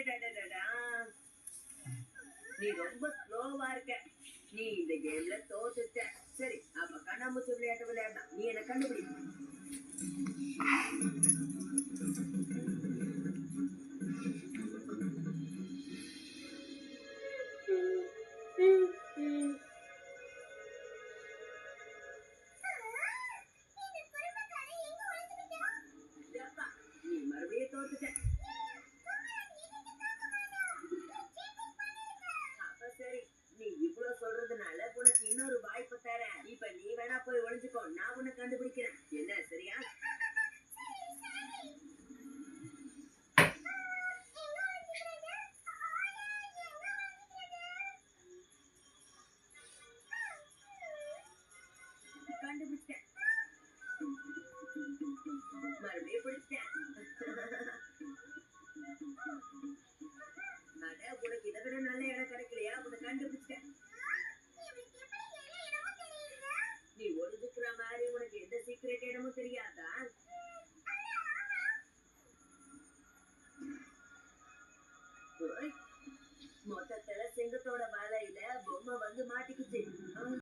அடடடடடா. நீ ரொம்ப ஸ்லோவா இருக்க. நீ இந்த கேம்ல தோத்துட்ட. சரி, அப்ப கண்ணாமூச்சி விளையாட்டு விளையாடலாம். நீ என்ன கண்டுபிடி. அப்பா, நீ மறுபடியும் தோத்துட்ட. அப்ப சரி, நீ இவ்வளவு சொல்றதுனால உனக்கு இன்னொரு வாய்ப்பு தரேன். இப்ப நீ வேணா போய் ஒளிஞ்சுக்கோ, நான் உன்னை கண்டுபிடிக்கிறேன். என்ன, சரியா? கண்டுபிடிச்சிட்டேன். மறுபடியும் பிடிச்சிட்டேன். அட, உனக்கு இதை விட நல்ல இடம் கிடைக்கலையா? உன்னை கண்டுபிடிச்சிட்டேன். நீ ஒளிஞ்சுக்கிற மாதிரி உனக்கு எந்த சீக்கிரட் இடமும் தெரியாதா? ஓய், மொத்தத்துல சிங்கத்தோட வலையில பொம்மை வந்து மாட்டிக்கிச்சு.